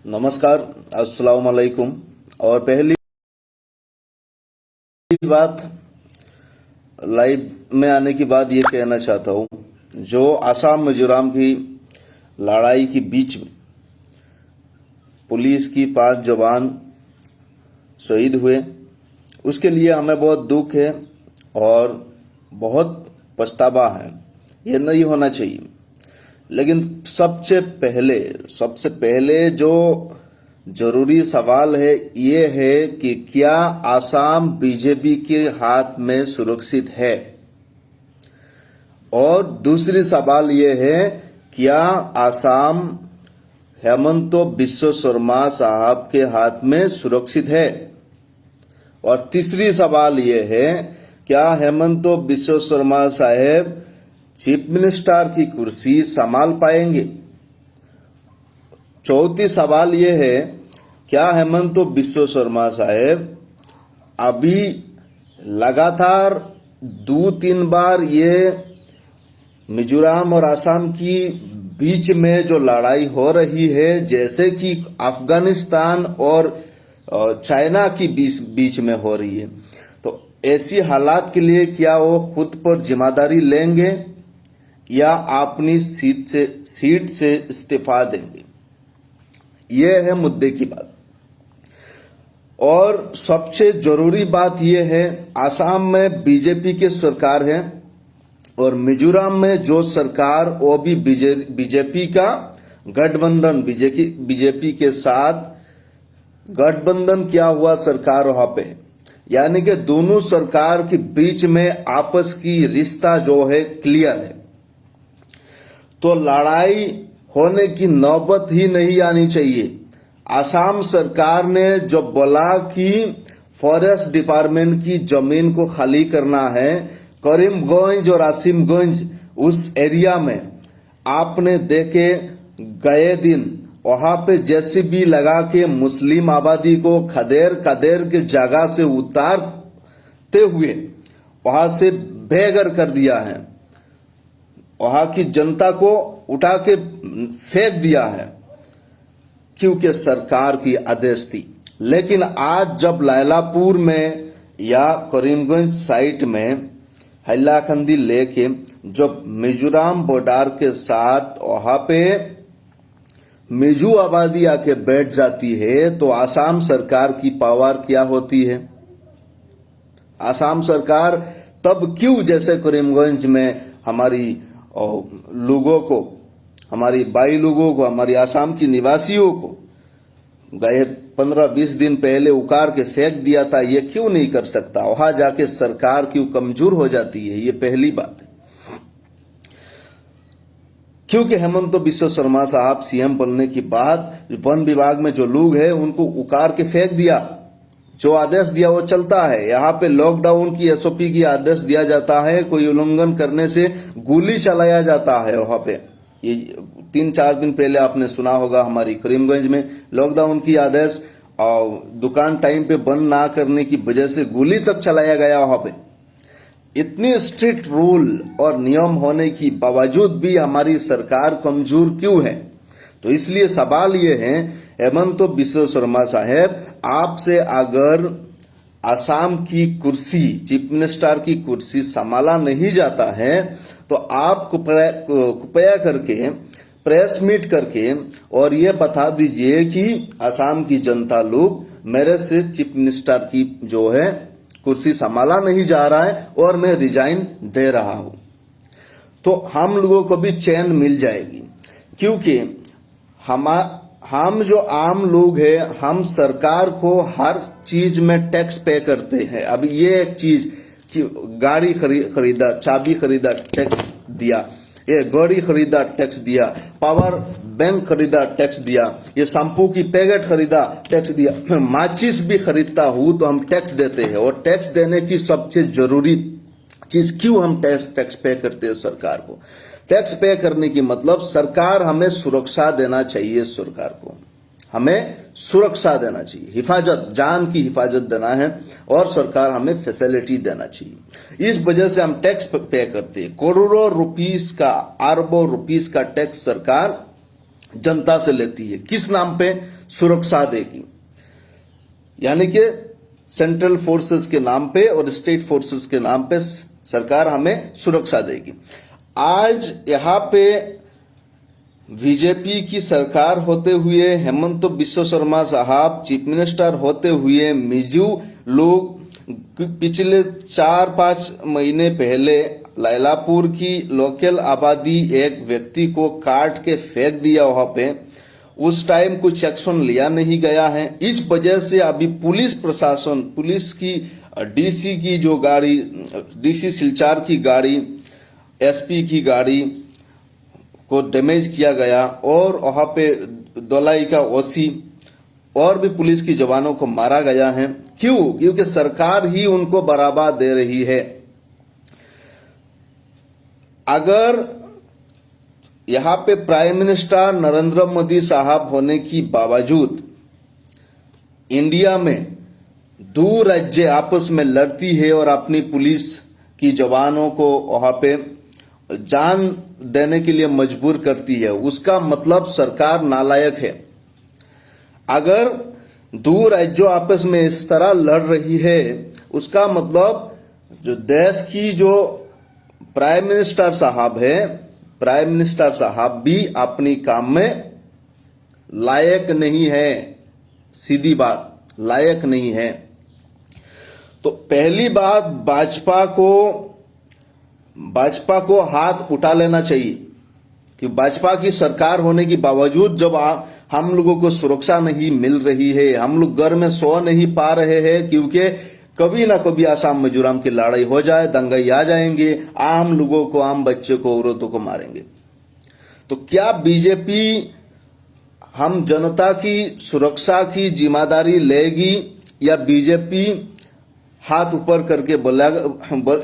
नमस्कार, अस्सलाम वालेकुम। और पहली बात, लाइव में आने के बाद ये कहना चाहता हूँ, जो आसाम मिजोरम की लड़ाई के बीच में पुलिस की 5 जवान शहीद हुए, उसके लिए हमें बहुत दुख है और बहुत पछतावा है। ये नहीं होना चाहिए। लेकिन सबसे पहले जो जरूरी सवाल है ये है कि क्या आसाम बीजेपी के हाथ में सुरक्षित है, और दूसरी सवाल ये है क्या आसाम हेमंत बिश्व शर्मा साहब के हाथ में सुरक्षित है, और तीसरी सवाल ये है क्या हेमंत बिश्व शर्मा साहब चीफ मिनिस्टर की कुर्सी संभाल पाएंगे। चौथी सवाल यह है क्या हेमंत बिश्व शर्मा साहब अभी लगातार 2-3 बार ये मिजोरम और आसाम की बीच में जो लड़ाई हो रही है, जैसे कि अफगानिस्तान और चाइना की बीच में हो रही है, तो ऐसी हालात के लिए क्या वो खुद पर जिम्मेदारी लेंगे या अपनी सीट से इस्तीफा देंगे। यह है मुद्दे की बात। और सबसे जरूरी बात यह है, आसाम में बीजेपी की सरकार है और मिजोरम में जो सरकार वो भी बीजेपी का गठबंधन, बीजेपी के साथ गठबंधन किया हुआ सरकार वहां पे, यानी कि दोनों सरकार के बीच में आपस की रिश्ता जो है क्लियर है। तो लड़ाई होने की नौबत ही नहीं आनी चाहिए। आसाम सरकार ने जो बोला कि फॉरेस्ट डिपार्टमेंट की जमीन को खाली करना है, करीमगंज और आसिमगंज उस एरिया में आपने देखे गए दिन वहां पे जेसीबी लगा के मुस्लिम आबादी को खदेर के जगह से उतारते हुए वहां से बेघर कर दिया है, वहां की जनता को उठा के फेंक दिया है, क्योंकि सरकार की आदेश थी। लेकिन आज जब लैलापुर में या करीमगंज साइट में हैलाकंदी लेके जब मिजोरम बॉर्डर के साथ वहां पे मिजो आबादी आके बैठ जाती है, तो आसाम सरकार की पावर क्या होती है। आसाम सरकार तब क्यों, जैसे करीमगंज में हमारी लोगों को, हमारी बाई लोगों को, हमारी आसाम की निवासियों को गए 15-20 दिन पहले उकार के फेंक दिया था, ये क्यों नहीं कर सकता। वहां जाके सरकार क्यों कमजोर हो जाती है, ये पहली बात है। क्योंकि हेमंत बिश्व शर्मा साहब सीएम बनने के बाद वन विभाग में जो लोग हैं उनको उकार के फेंक दिया, जो आदेश दिया वो चलता है। यहाँ पे लॉकडाउन की एसओपी की आदेश दिया जाता है, कोई उल्लंघन करने से गोली चलाया जाता है। वहां पे ये 3-4 दिन पहले आपने सुना होगा, हमारी करीमगंज में लॉकडाउन की आदेश और दुकान टाइम पे बंद ना करने की वजह से गोली तक चलाया गया। वहां पे इतनी स्ट्रिक्ट रूल और नियम होने की बावजूद भी हमारी सरकार कमजोर क्यों है। तो इसलिए सवाल ये है, हेमंत बिश्व शर्मा साहब, आपसे अगर आसाम की कुर्सी, चीफ मिनिस्टर की कुर्सी संभाला नहीं जाता है, तो आप कृपया करके प्रेस मीट करके और ये बता दीजिए कि आसाम की जनता लोग मेरे से चीफ मिनिस्टर की जो है कुर्सी संभाला नहीं जा रहा है और मैं रिजाइन दे रहा हूं, तो हम लोगों को भी चैन मिल जाएगी। क्योंकि हम जो आम लोग हैं, हम सरकार को हर चीज में टैक्स पे करते हैं। अब ये एक चीज कि गाड़ी खरीदा, चाबी खरीदा, टैक्स दिया, ये गाड़ी खरीदा, टैक्स दिया, पावर बैंक खरीदा, टैक्स दिया, ये शैम्पू की पैकेट खरीदा, टैक्स दिया, माचिस भी खरीदता हूं तो हम टैक्स देते हैं। और टैक्स देने की सबसे जरूरी चीज क्यों हम टैक्स पे करते हैं सरकार को। टैक्स पे करने की मतलब सरकार हमें सुरक्षा देना चाहिए, सरकार को हमें सुरक्षा देना चाहिए, हिफाजत, जान की हिफाजत देना है, और सरकार हमें फैसिलिटी देना चाहिए। इस वजह से हम टैक्स पे करते हैं। करोड़ों रुपीस का, अरबों रुपीस का टैक्स सरकार जनता से लेती है। किस नाम पे? सुरक्षा देगी, यानी कि सेंट्रल फोर्सेस के नाम पे और स्टेट फोर्सेस के नाम पे सरकार हमें सुरक्षा देगी। आज यहाँ पे बीजेपी की सरकार होते हुए, हेमंत बिश्व शर्मा साहब चीफ मिनिस्टर होते हुए, मिजू लोग पिछले 4-5 महीने पहले लैलापुर की लोकल आबादी एक व्यक्ति को काट के फेंक दिया वहां पे। उस टाइम कुछ एक्शन लिया नहीं गया है। इस वजह से अभी पुलिस प्रशासन, पुलिस की डीसी की जो गाड़ी, डीसी सिलचार की गाड़ी, एसपी की गाड़ी को डैमेज किया गया और वहां पे दोलाई का ओसी और भी पुलिस की जवानों को मारा गया है। क्यों? क्योंकि सरकार ही उनको बराबर दे रही है। अगर यहां पे प्राइम मिनिस्टर नरेंद्र मोदी साहब होने की बावजूद इंडिया में दो राज्य आपस में लड़ती है और अपनी पुलिस की जवानों को वहां पे जान देने के लिए मजबूर करती है, उसका मतलब सरकार नालायक है। अगर दो राज्यों आपस में इस तरह लड़ रही है, उसका मतलब जो देश की जो प्राइम मिनिस्टर साहब है, प्राइम मिनिस्टर साहब भी अपनी काम में लायक नहीं है। सीधी बात, लायक नहीं है। तो पहली बात, भाजपा को हाथ उठा लेना चाहिए कि भाजपा की सरकार होने के बावजूद जब हम लोगों को सुरक्षा नहीं मिल रही है, हम लोग घर में सो नहीं पा रहे हैं, क्योंकि कभी ना कभी आसाम मिजोरम की लड़ाई हो जाए, दंगाई आ जाएंगे, आम लोगों को, आम बच्चों को, औरतों को मारेंगे। तो क्या बीजेपी हम जनता की सुरक्षा की जिम्मेदारी लेगी या बीजेपी हाथ ऊपर करके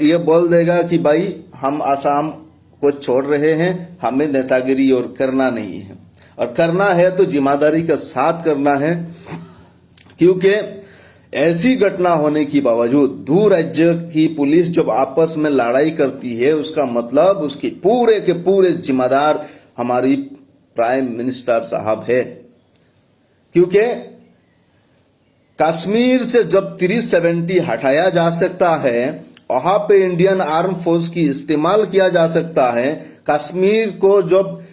ये बोल देगा कि भाई हम आसाम को छोड़ रहे हैं, हमें नेतागिरी और करना नहीं है, और करना है तो जिम्मेदारी के साथ करना है। क्योंकि ऐसी घटना होने के बावजूद दो राज्य की पुलिस जब आपस में लड़ाई करती है, उसका मतलब उसकी पूरे के पूरे जिम्मेदार हमारी प्राइम मिनिस्टर साहब है। क्योंकि कश्मीर से जब 370 हटाया जा सकता है, वहां पे इंडियन आर्म फोर्स की इस्तेमाल किया जा सकता है। कश्मीर को जब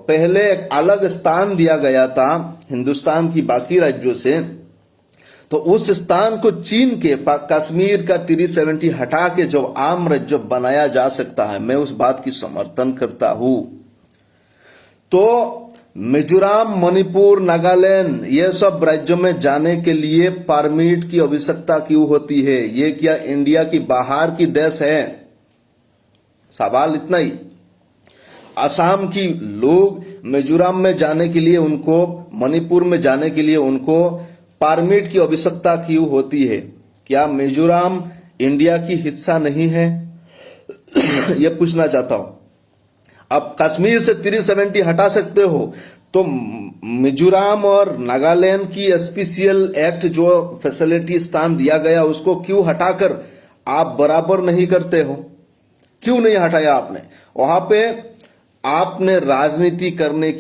पहले एक अलग स्थान दिया गया था हिंदुस्तान की बाकी राज्यों से, तो उस स्थान को चीन के कश्मीर का 370 हटा के जो आम राज्य बनाया जा सकता है, मैं उस बात की समर्थन करता हूं। तो मिजोरम, मणिपुर, नागालैंड, ये सब राज्यों में जाने के लिए परमिट की आवश्यकता क्यों होती है? ये क्या इंडिया की बाहर की देश है? सवाल इतना ही। असम की लोग मिजोरम में जाने के लिए उनको, मणिपुर में जाने के लिए उनको परमिट की आवश्यकता क्यों होती है? क्या मिजोरम इंडिया की हिस्सा नहीं है? यह पूछना चाहता हूं। अब कश्मीर से 370 हटा सकते हो, तो मिजोरम और नागालैंड की स्पेशल एक्ट जो फैसिलिटी स्थान दिया गया, उसको क्यों हटाकर आप बराबर नहीं करते हो? क्यों नहीं हटाया आपने? वहां पे आपने राजनीति करने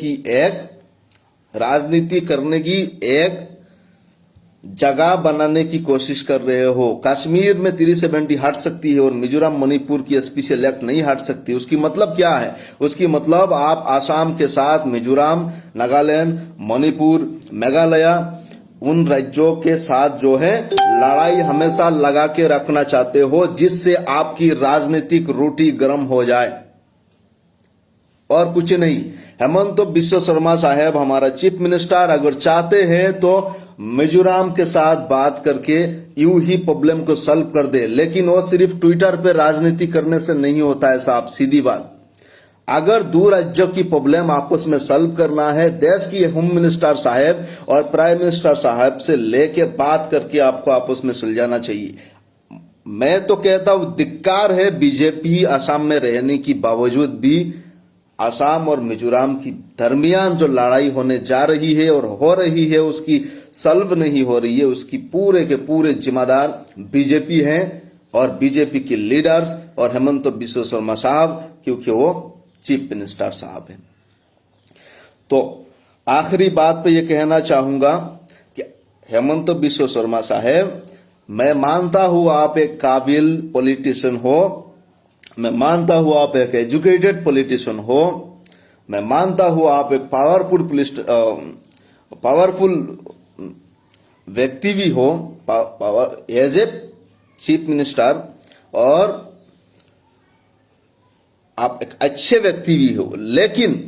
की एक जगह बनाने की कोशिश कर रहे हो। कश्मीर में 370 हट सकती है और मिजोरम, मणिपुर की स्पेशल एक्ट नहीं हट सकती। उसकी मतलब क्या है? उसकी मतलब आप आसाम के साथ मिजोरम, नागालैंड, मणिपुर, मेघालय, उन राज्यों के साथ जो है लड़ाई हमेशा लगा के रखना चाहते हो, जिससे आपकी राजनीतिक रोटी गर्म हो जाए, और कुछ नहीं। हेमंत बिश्व शर्मा साहब, हमारा चीफ मिनिस्टर, अगर चाहते हैं तो मिजोरम के साथ बात करके यूं ही प्रॉब्लम को सॉल्व कर दे, लेकिन वो सिर्फ ट्विटर पे राजनीति करने से नहीं होता है साहब। सीधी बात, अगर दो राज्यों की प्रॉब्लम आपस में सॉल्व करना है, देश की होम मिनिस्टर साहब और प्राइम मिनिस्टर साहब से लेके बात करके आपको आपस में सुलझाना चाहिए। मैं तो कहता हूं धिक्कार है बीजेपी असम में रहने की बावजूद भी असम और मिजोरम की दरमियान जो लड़ाई होने जा रही है और हो रही है, उसकी सॉल्व नहीं हो रही है। उसकी पूरे के पूरे जिम्मेदार बीजेपी हैं और बीजेपी के लीडर्स और हेमंत बिश्व शर्मा साहब, क्योंकि वो चीफ मिनिस्टर साहब हैं। तो आखिरी बात पे ये कहना चाहूंगा कि हेमंत बिश्व शर्मा साहब, मैं मानता हूं आप एक काबिल पॉलिटिशियन हो, मैं मानता हूं आप एक एजुकेटेड पॉलिटिशियन हो, मैं मानता हूं आप एक पावरफुल व्यक्ति भी हो एज ए चीफ मिनिस्टर, और आप एक अच्छे व्यक्ति भी हो, लेकिन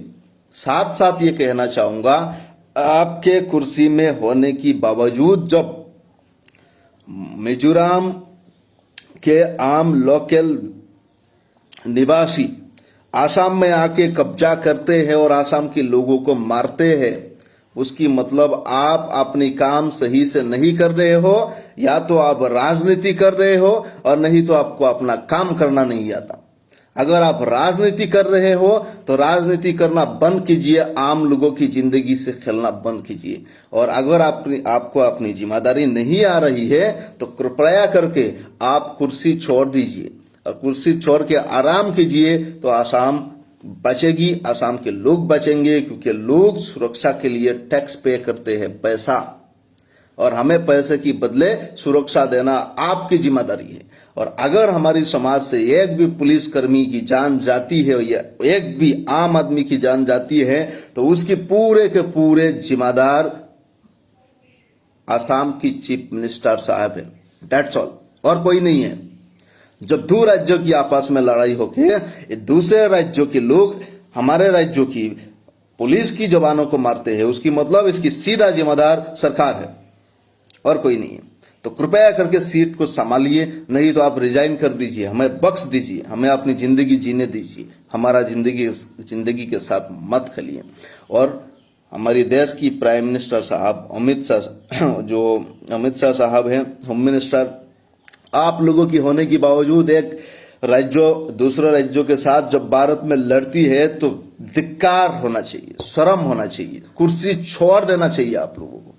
साथ साथ ये कहना चाहूंगा, आपके कुर्सी में होने की बावजूद जब मिजोरम के आम लोकल निवासी आसाम में आके कब्जा करते हैं और आसाम के लोगों को मारते हैं, उसकी मतलब आप अपनी काम सही से नहीं कर रहे हो, या तो आप राजनीति कर रहे हो और नहीं तो आपको अपना काम करना नहीं आता। अगर आप राजनीति कर रहे हो तो राजनीति करना बंद कीजिए, आम लोगों की जिंदगी से खेलना बंद कीजिए। और अगर आपको अपनी जिम्मेदारी नहीं आ रही है तो कृपया करके आप कुर्सी छोड़ दीजिए, और कुर्सी छोड़ के आराम कीजिए, तो आसाम बचेगी, आसाम के लोग बचेंगे, क्योंकि लोग सुरक्षा के लिए टैक्स पे करते हैं, पैसा, और हमें पैसे की बदले सुरक्षा देना आपकी जिम्मेदारी है। और अगर हमारी समाज से एक भी पुलिसकर्मी की जान जाती है या एक भी आम आदमी की जान जाती है, तो उसकी पूरे के पूरे जिम्मेदार आसाम की चीफ मिनिस्टर साहब है, दैट्स ऑल, और कोई नहीं है। जब दो राज्यों की आपस में लड़ाई होके दूसरे राज्यों के लोग हमारे राज्यों की पुलिस की जवानों को मारते हैं, उसकी मतलब इसकी सीधा जिम्मेदार सरकार है और कोई नहीं है। तो कृपया करके सीट को संभालिए, नहीं तो आप रिजाइन कर दीजिए, हमें बख्श दीजिए, हमें अपनी जिंदगी जीने दीजिए, हमारा जिंदगी के साथ मत खेलिए। और हमारी देश की प्राइम मिनिस्टर साहब अमित शाह साहब हैं, होम मिनिस्टर, आप लोगों की होने के बावजूद एक राज्य दूसरे राज्यों के साथ जब भारत में लड़ती है तो धिक्कार होना चाहिए, शर्म होना चाहिए, कुर्सी छोड़ देना चाहिए, आप लोगों को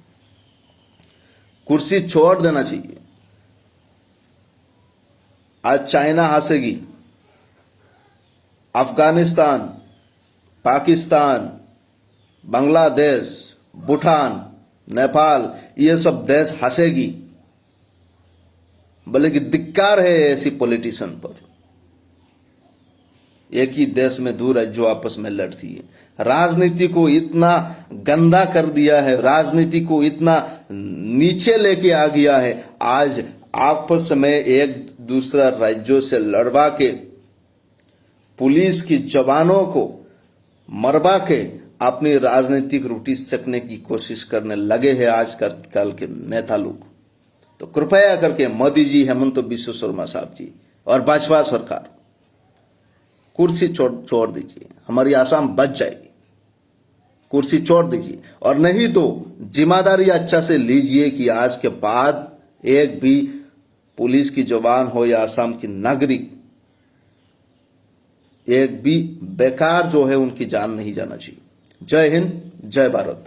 कुर्सी छोड़ देना चाहिए। आज चाइना हंसेगी, अफगानिस्तान, पाकिस्तान, बांग्लादेश, भूटान, नेपाल, ये सब देश हंसेगी, बोले कि धिक्कार है ऐसी पॉलिटिशियन पर। एक ही देश में दो राज्यों आपस में लड़ती है, राजनीति को इतना गंदा कर दिया है, राजनीति को इतना नीचे लेके आ गया है। आज आपस में एक दूसरा राज्यों से लड़वा के पुलिस की जवानों को मरवा के अपनी राजनीतिक रोटी सेकने की कोशिश करने लगे हैं आजकल के नेता लोग। तो कृपया करके मोदी जी, हेमंत बिश्व शर्मा साहब जी और भाजपा सरकार, कुर्सी छोड़ दीजिए, हमारी आसाम बच जाएगी। कुर्सी छोड़ दीजिए, और नहीं तो जिम्मेदारी अच्छा से लीजिए कि आज के बाद एक भी पुलिस की जवान हो या आसाम की नागरिक, एक भी बेकार जो है उनकी जान नहीं जाना चाहिए। जय हिंद, जय भारत।